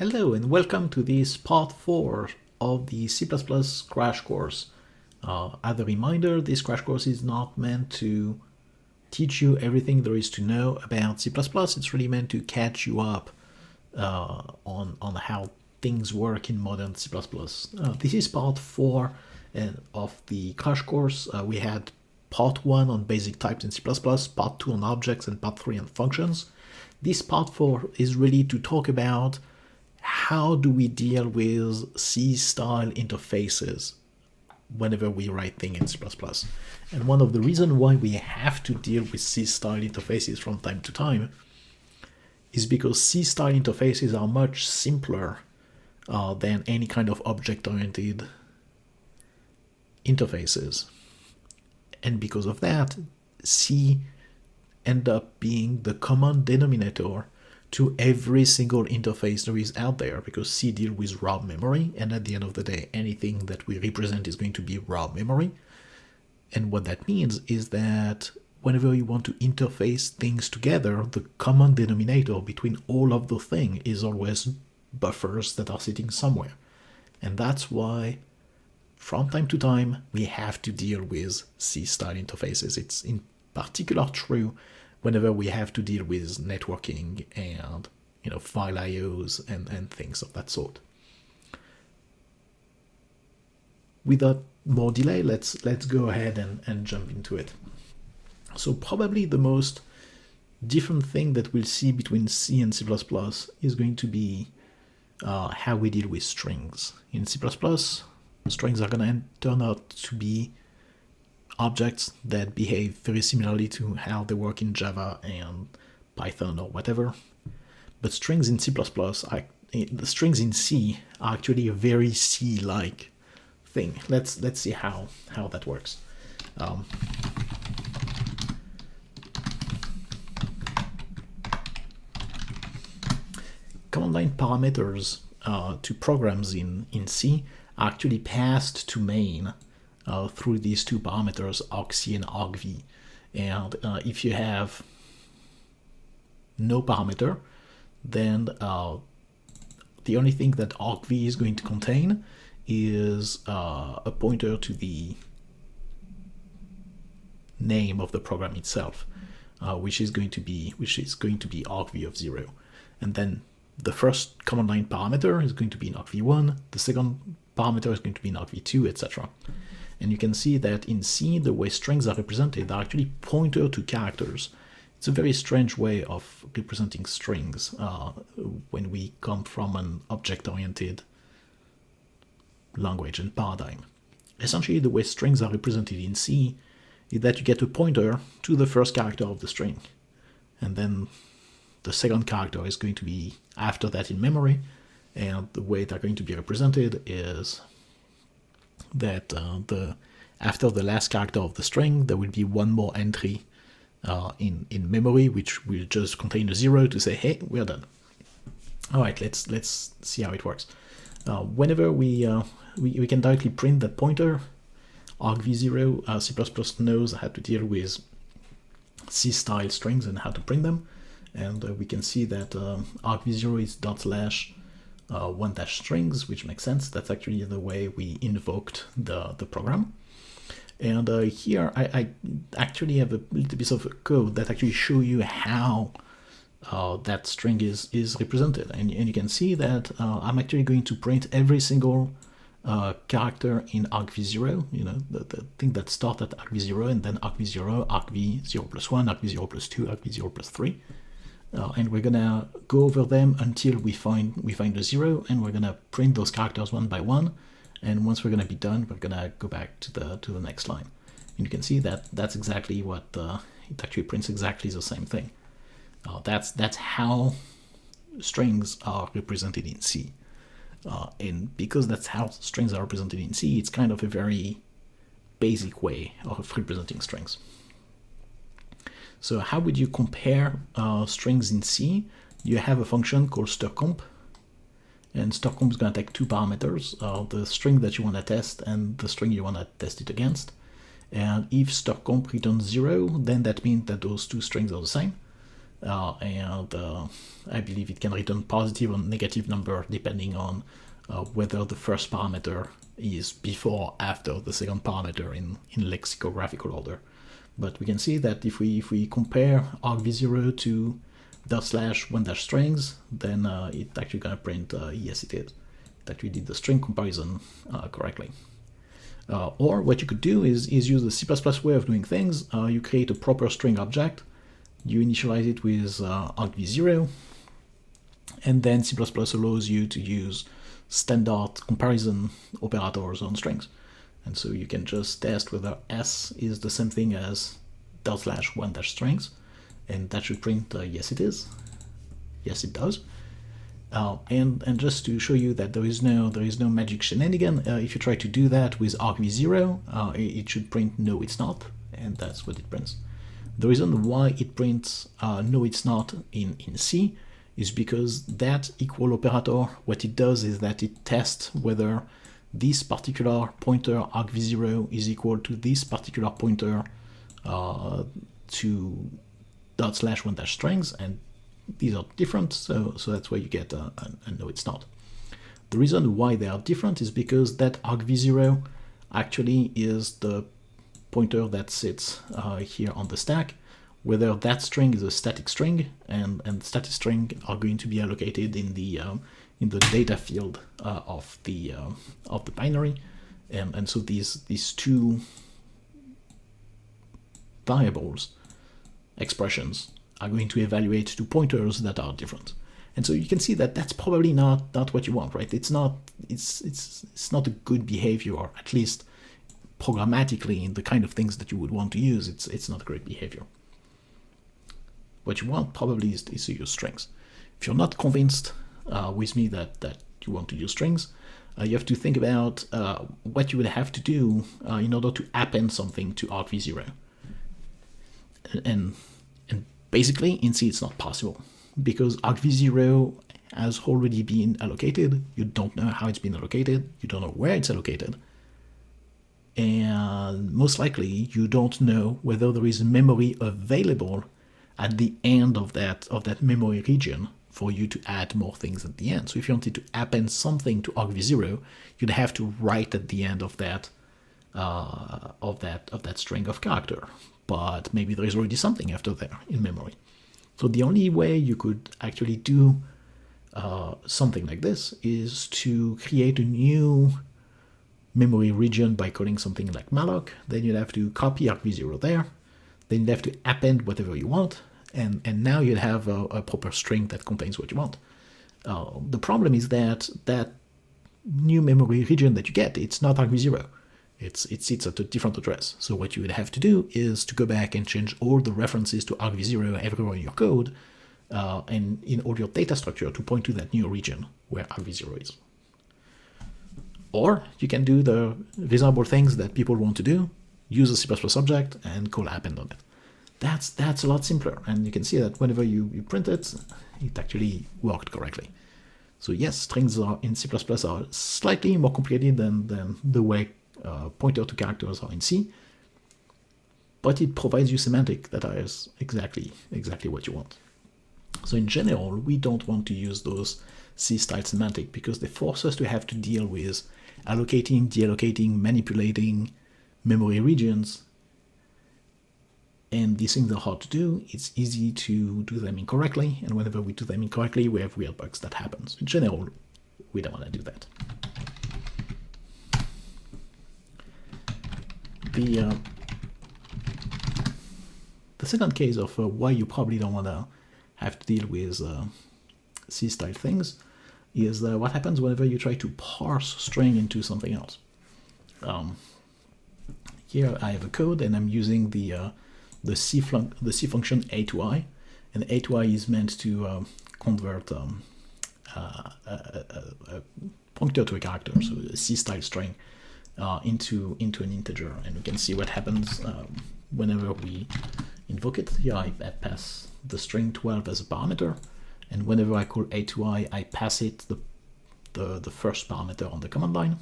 Hello and welcome to this part 4 of the C++ crash course. As a reminder, this crash course is not meant to teach you everything there is to know about C++. It's really meant to catch you up on how things work in modern C++. This is part 4 of the crash course. We had part 1 on basic types in C++, part 2 on objects, and part 3 on functions. This part 4 is really to talk about how do we deal with C-style interfaces whenever we write things in C++. And one of the reasons why we have to deal with C-style interfaces from time to time is because C-style interfaces are much simpler than any kind of object-oriented interfaces. And because of that, C ends up being the common denominator to every single interface there is out there, because C deals with raw memory, and at the end of the day, anything that we represent is going to be raw memory. And what that means is that whenever you want to interface things together, the common denominator between all of the things is always buffers that are sitting somewhere. And that's why, from time to time, we have to deal with C-style interfaces. It's in particular true whenever we have to deal with networking and file IOs and things of that sort. Without more delay, let's go ahead and jump into it. So probably the most different thing that we'll see between C and C++ is going to be how we deal with strings. In C++, strings are going to turn out to be objects that behave very similarly to how they work in Java and Python or whatever. But strings in C++, the strings in C are actually a very C-like thing. Let's see how that works. Command line parameters to programs in C are actually passed to main through these two parameters, argc and argv. And if you have no parameter, then the only thing that argv is going to contain is a pointer to the name of the program itself, which is going to be argv of 0. And then the first command line parameter is going to be in argv1, the second parameter is going to be in argv2, etc. And you can see that in C, the way strings are represented are actually pointer to characters. It's a very strange way of representing strings when we come from an object-oriented language and paradigm. Essentially, the way strings are represented in C is that you get a pointer to the first character of the string. And then the second character is going to be after that in memory. And the way they're going to be represented is that after the last character of the string, there will be one more entry in memory, which will just contain a 0 to say, hey, we're done. All right, let's see how it works. Whenever we can directly print that pointer, argv0, C++ knows how to deal with C-style strings and how to print them. And we can see that argv0 is /1-strings, which makes sense. That's actually the way we invoked the program. And here I actually have a little bit of a code that actually show you how that string is represented. And you can see that I'm actually going to print every single character in argv0, the thing that starts at argv0, and then argv0, argv0 plus 1, argv0 plus 2, argv0 plus 3. And we're gonna go over them until we find a 0, and we're gonna print those characters one by one. And once we're gonna be done, we're gonna go back to the next line. And you can see that that's exactly what it actually prints exactly the same thing. That's how strings are represented in C. And because that's how strings are represented in C, it's kind of a very basic way of representing strings. So how would you compare strings in C? You have a function called strcomp, and strcomp is going to take two parameters, the string that you want to test and the string you want to test it against. And if strcomp returns 0, then that means that those two strings are the same. and I believe it can return positive or negative number depending on whether the first parameter is before or after the second parameter in lexicographical order. But we can see that if we compare argv0 to /1-strings, then it's actually going to print yes, it is. It actually did the string comparison correctly. Or what you could do is use the C++ way of doing things. You create a proper string object, you initialize it with argv0, and then C++ allows you to use standard comparison operators on strings. And so you can just test whether s is the same thing as /1-strings, and that should print yes, it is. Yes, it does. And just to show you that there is no magic shenanigan, if you try to do that with argv0, it should print no, it's not, and that's what it prints. The reason why it prints no, it's not in C is because that equal operator, what it does is that it tests whether this particular pointer argv0 is equal to this particular pointer to /1-strings, and these are different, so that's why you get a no, it's not. The reason why they are different is because that argv0 actually is the pointer that sits here on the stack, whether that string is a static string, and static string are going to be allocated in the data field of the binary, and so these two variables expressions are going to evaluate two pointers that are different. And so you can see that that's probably not what you want, right? It's not a good behavior, or at least programmatically in the kind of things that you would want to use, it's not a great behavior. What you want probably is to use strings. If you're not convinced with me that you want to use strings, you have to think about what you would have to do in order to append something to argv0. And basically in C it's not possible, because argv0 has already been allocated. You don't know how it's been allocated, you don't know where it's allocated, and most likely you don't know whether there is memory available at the end of that memory region for you to add more things at the end. So if you wanted to append something to argv0, you'd have to write at the end of that string of character. But maybe there is already something after there in memory. So the only way you could actually do something like this is to create a new memory region by calling something like malloc. Then you'd have to copy argv0 there. Then you'd have to append whatever you want. And now you'd have a proper string that contains what you want. The problem is that new memory region that you get, it's not argv0. It sits at a different address. So what you would have to do is to go back and change all the references to argv0 everywhere in your code and in all your data structure to point to that new region where argv0 is. Or you can do the reasonable things that people want to do, use a C++ object and call append on it. That's a lot simpler, and you can see that whenever you print it, it actually worked correctly. So yes, strings in C++ are slightly more complicated than the way pointer to characters are in C, but it provides you semantic that is exactly what you want. So in general, we don't want to use those C-style semantic because they force us to have to deal with allocating, deallocating, manipulating memory regions, and these things are hard to do. It's easy to do them incorrectly, and whenever we do them incorrectly, we have weird bugs that happen. So in general, we don't want to do that. The second case of why you probably don't want to have to deal with C-style things is what happens whenever you try to parse string into something else. Here I have a code, and I'm using the C function a to I, and a to I is meant to convert a pointer to a character, so a C-style string into an integer, and we can see what happens whenever we invoke it. Here I pass the string 12 as a parameter, and whenever I call a to I pass it the first parameter on the command line,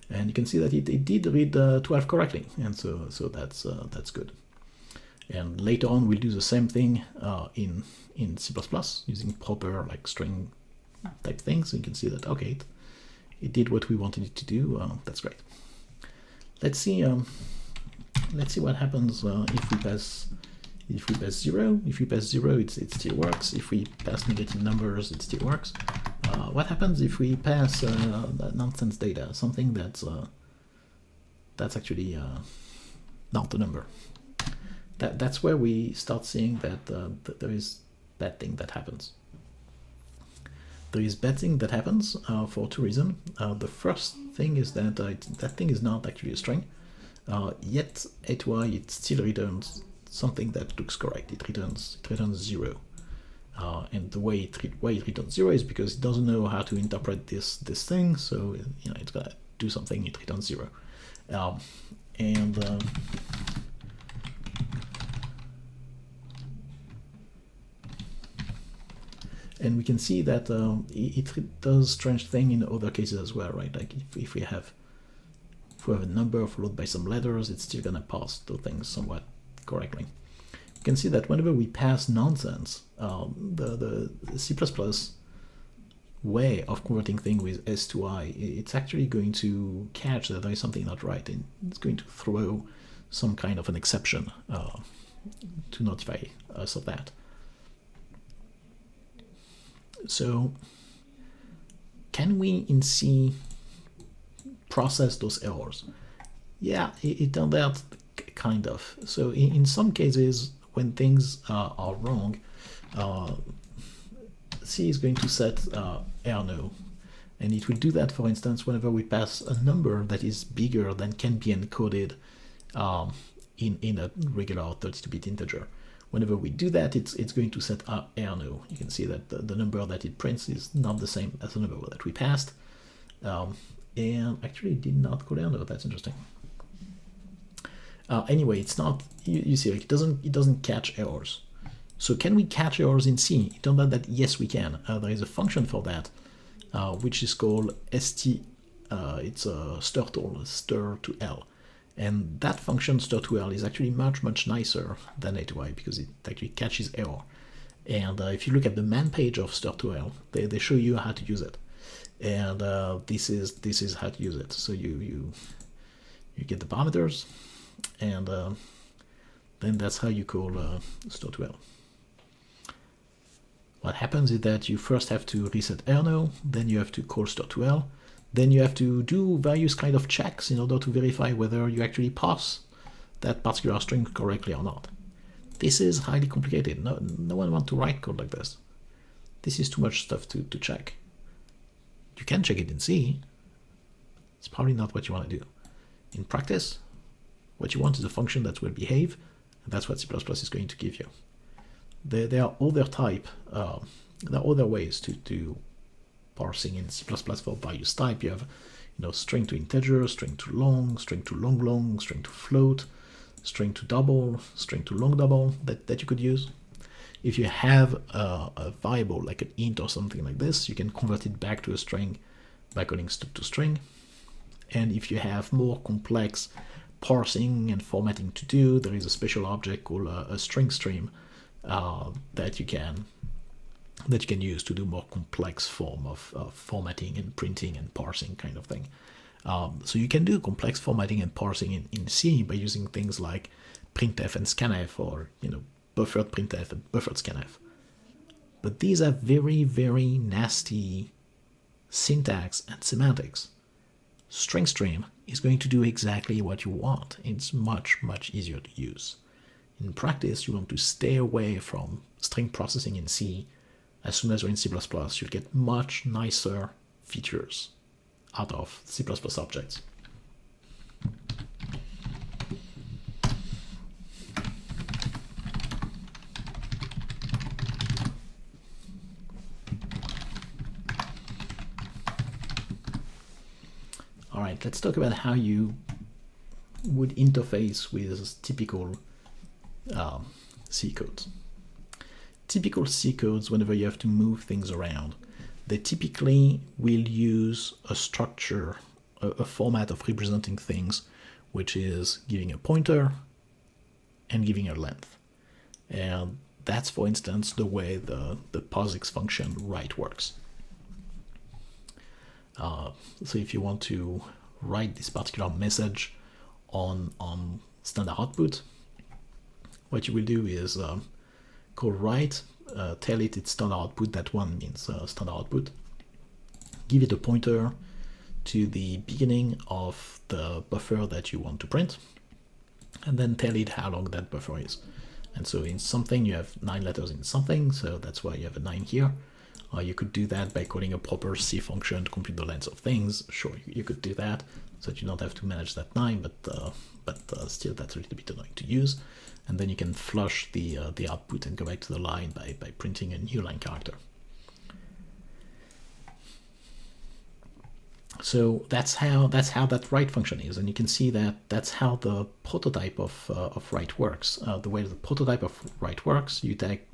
and you can see that it did read 12 correctly, and so that's good. And later on, we'll do the same thing in C++ using proper like string type things. So you can see that, okay, it did what we wanted it to do. That's great. Let's see what happens if we pass 0. If we pass 0, it still works. If we pass negative numbers, it still works. What happens if we pass nonsense data, something that's actually not a number? That's where we start seeing that, that there is bad thing that happens. There is bad thing that happens for two reasons. The first thing is that that thing is not actually a string, yet at y it still returns something that looks correct. It returns 0, and the way it returns 0 is because it doesn't know how to interpret this thing. So it's gonna do something. It returns 0, and we can see that it does strange thing in other cases as well, right? Like if we have a number followed by some letters, it's still gonna pass those things somewhat correctly. You can see that whenever we pass nonsense, the C++ way of converting things with S to I, it's actually going to catch that there is something not right, and it's going to throw some kind of an exception to notify us of that. So can we in C process those errors? Yeah, it turned out kind of. So in some cases, when things are wrong, C is going to set error no, and it will do that, for instance, whenever we pass a number that is bigger than can be encoded in a regular 32-bit integer. Whenever we do that, it's going to set error no. You can see that the number that it prints is not the same as the number that we passed, and actually it did not call error no. That's interesting. Anyway, it's not. You see, like, it doesn't catch errors. So can we catch errors in C? It turns out that yes, we can. There is a function for that, which is called st. It's a stirtle, stir to L. And that function stir to L is actually much nicer than A to I because it actually catches error. And if you look at the man page of stir to L, they show you how to use it. And this is how to use it. So you get the parameters, and then that's how you call stir to L. What happens is that you first have to reset error no, then you have to call stir to L. Then you have to do various kind of checks in order to verify whether you actually pass that particular string correctly or not. This is highly complicated. No one wants to write code like this. This is too much stuff to check. You can check it in C. It's probably not what you want to do. In practice, what you want is a function that will behave, and that's what C++ is going to give you. There are other there are other ways to do parsing in C++ for various type. You have, string to integer, string to long, string to long, string to float, string to double, string to long double that you could use. If you have a variable like an int or something like this, you can convert it back to a string by calling string to string. And if you have more complex parsing and formatting to do, there is a special object called a string stream that you can use to do more complex form of formatting and printing and parsing kind of thing. So you can do complex formatting and parsing in C by using things like printf and scanf, or buffered printf and buffered scanf. But these are very nasty syntax and semantics. String stream is going to do exactly what you want. It's much easier to use. In practice, you want to stay away from string processing in C. As soon as you're in C++, you'll get much nicer features out of C++ objects. All right, let's talk about how you would interface with typical C codes. Typical C codes, whenever you have to move things around, they typically will use a structure, a format of representing things, which is giving a pointer and giving a length. And that's, for instance, the way the POSIX function write works. So if you want to write this particular message on standard output, what you will do is call write, tell it it's standard output, that one means standard output, give it a pointer to the beginning of the buffer that you want to print, and then tell it how long that buffer is. And so in something you have 9 letters in something, so that's why you have a 9 here. You could do that by calling a proper C function to compute the length of things. Sure, you could do that so that you don't have to manage that 9, but still that's a little bit annoying to use. And then you can flush the output and go back to the line by printing a new line character. So that's how that write function is, and you can see that that's how the prototype of write works. The way the prototype of write works, you take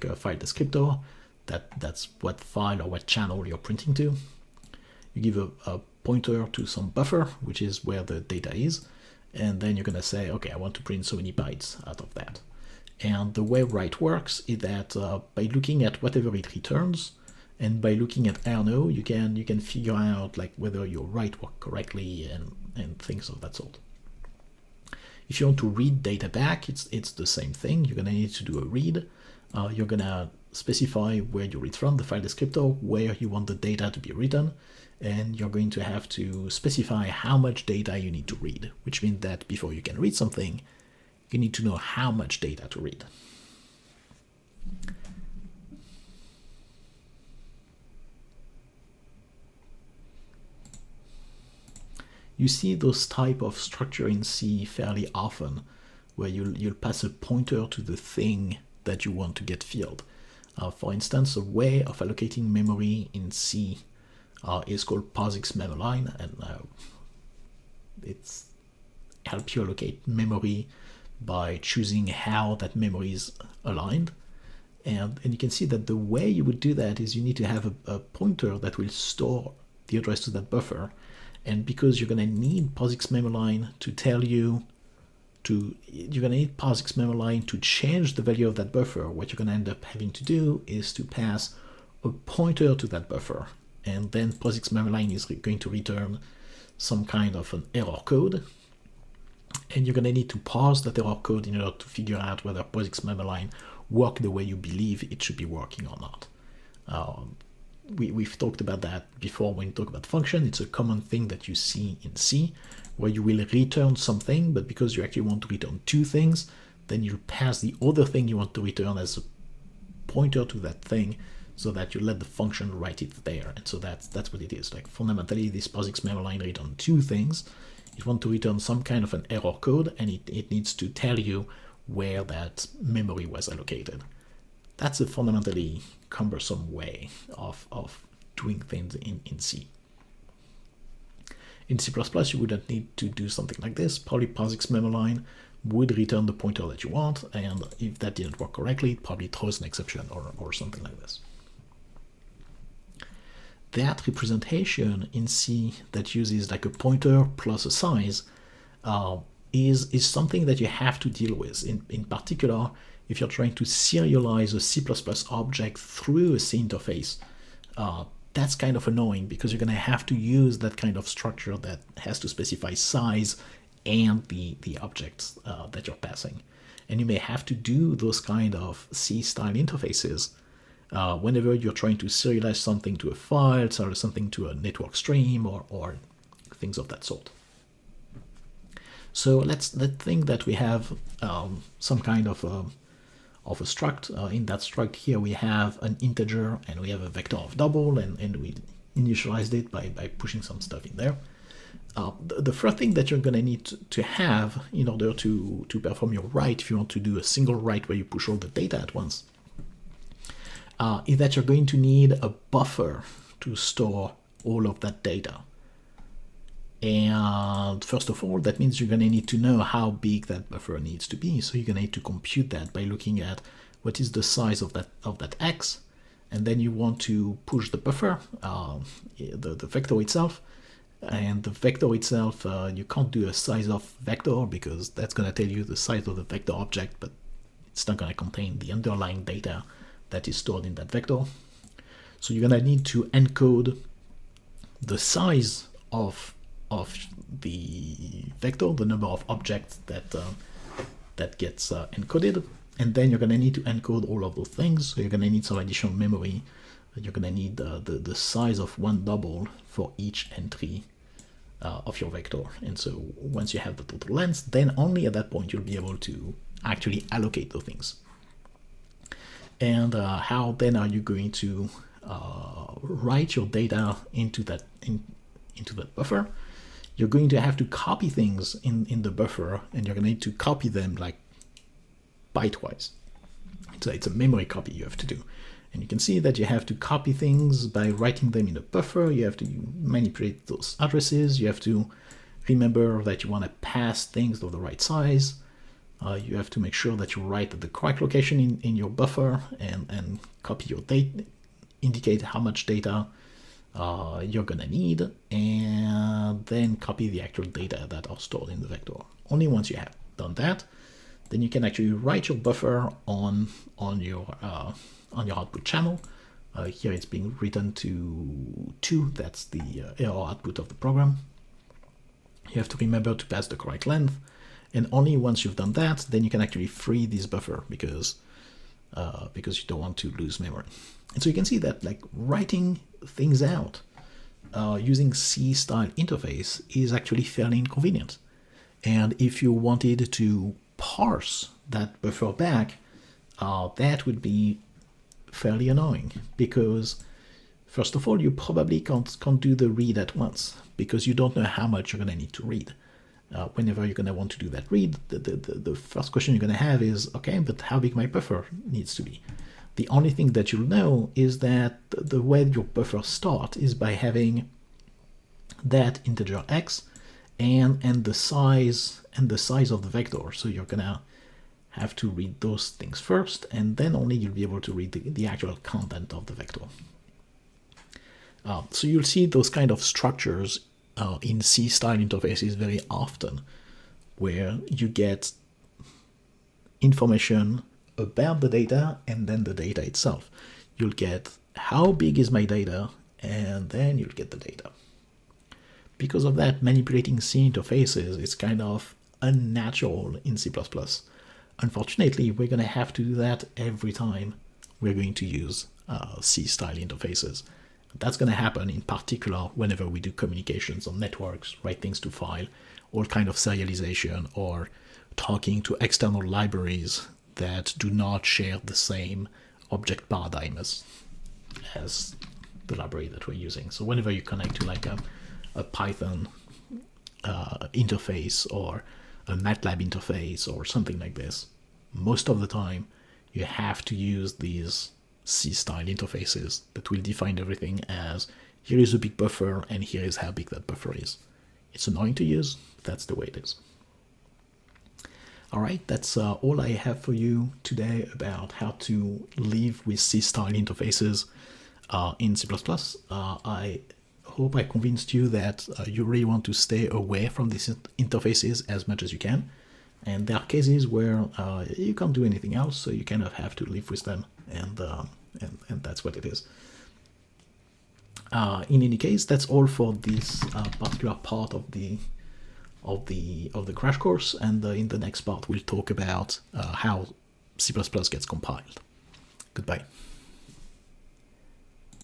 a file descriptor, that's what file or what channel you're printing to. You give a pointer to some buffer, which is where the data is, and then you're gonna say, okay, I want to print so many bytes out of that. And the way write works is that by looking at whatever it returns, and by looking at RNO, you can figure out like whether your write worked correctly and things of that sort. If you want to read data back, it's the same thing. You're gonna need to do a read. You're gonna specify where you read from, the file descriptor, where you want the data to be written, and you're going to have to specify how much data you need to read, which means that before you can read something, you need to know how much data to read. You see those type of structure in C fairly often, where you'll pass a pointer to the thing that you want to get filled. For instance, a way of allocating memory in C is called POSIX memline, and it's help you allocate memory by choosing how that memory is aligned. And you can see that the way you would do that is you need to have a pointer that will store the address to that buffer. And because you're going to need POSIX memline to tell you you're going to need POSIX memline to change the value of that buffer, what you're going to end up having to do is to pass a pointer to that buffer. And then POSIX memline is going to return some kind of an error code. And you're going to need to parse that error code in order to figure out whether POSIX memline worked the way you believe it should be working or not. We've talked about that before when you talk about function. It's a common thing that you see in C, where you will return something, but because you actually want to return 2 things, then you'll pass the other thing you want to return as a pointer to that thing, so that you let the function write it there. And so that's what it is. Like fundamentally, this POSIX memline returns 2 things. It wants to return some kind of an error code, and it needs to tell you where that memory was allocated. That's a fundamentally cumbersome way of doing things in C. In C++, you wouldn't need to do something like this. Probably POSIX memline would return the pointer that you want, and if that didn't work correctly, it probably throws an exception or something like this. That representation in C that uses like a pointer plus a size is something that you have to deal with. In particular, if you're trying to serialize a C++ object through a C interface, that's kind of annoying because you're going to have to use that kind of structure that has to specify size and the objects that you're passing. And you may have to do those kind of C-style interfaces whenever you're trying to serialize something to a file, or something to a network stream, or things of that sort. So let's think that we have some kind of a struct. In that struct here we have an integer and we have a vector of double, and we initialized it by pushing some stuff in there. The first thing that you're going to need to have in order to perform your write, if you want to do a single write where you push all the data at once, is that you're going to need a buffer to store all of that data. And first of all, that means you're going to need to know how big that buffer needs to be. So you're going to need to compute that by looking at what is the size of that X, and then you want to push the buffer, the vector itself. And the vector itself, you can't do a size of vector because that's going to tell you the size of the vector object, but It's not going to contain the underlying data that is stored in that vector. So you're going to need to encode the size of the vector, the number of objects that gets encoded, and then you're going to need to encode all of those things. So you're going to need some additional memory. You're going to need the size of one double for each entry of your vector. And so once you have the total length, then only at that point you'll be able to actually allocate those things. And how then are you going to write your data into that buffer? You're going to have to copy things in the buffer, and you're going to need to copy them like byte-wise. So it's a memory copy you have to do. And you can see that you have to copy things by writing them in a buffer. You have to manipulate those addresses. You have to remember that you want to pass things of the right size. You have to make sure that you write at the correct location in your buffer and copy your data, indicate how much data you're going to need, and then copy the actual data that are stored in the vector. Only once you have done that, then you can actually write your buffer on your output channel. Here it's being written to 2, that's the error output of the program. You have to remember to pass the correct length, and only once you've done that, then you can actually free this buffer because you don't want to lose memory. And so you can see that like writing things out using C-style interface is actually fairly inconvenient. And if you wanted to parse that buffer back, that would be fairly annoying, because first of all, you probably can't do the read at once because you don't know how much you're going to need to read. Whenever you're going to want to do that read, the first question you're going to have is, okay, but how big my buffer needs to be? The only thing that you'll know is that the way your buffer starts is by having that integer x and the size of the vector. So you're going to have to read those things first, and then only you'll be able to read the actual content of the vector. So you'll see those kind of structures in C-style interfaces very often, where you get information about the data and then the data itself. You'll get how big is my data, and then you'll get the data. Because of that, manipulating C interfaces is kind of unnatural in C++. Unfortunately, we're going to have to do that every time we're going to use C-style interfaces. That's going to happen in particular whenever we do communications on networks, write things to file, all kind of serialization, or talking to external libraries that do not share the same object paradigm as the library that we're using. So whenever you connect to like a Python interface or a MATLAB interface or something like this, most of the time you have to use these C-style interfaces that will define everything as here is a big buffer and here is how big that buffer is. It's annoying to use, that's the way it is. All right, that's all I have for you today about how to live with C-style interfaces in C++. I hope I convinced you that you really want to stay away from these interfaces as much as you can. And there are cases where you can't do anything else, so you kind of have to live with them, and that's what it is. In any case, that's all for this particular part of the crash course, and in the next part we'll talk about how C++ gets compiled. Goodbye.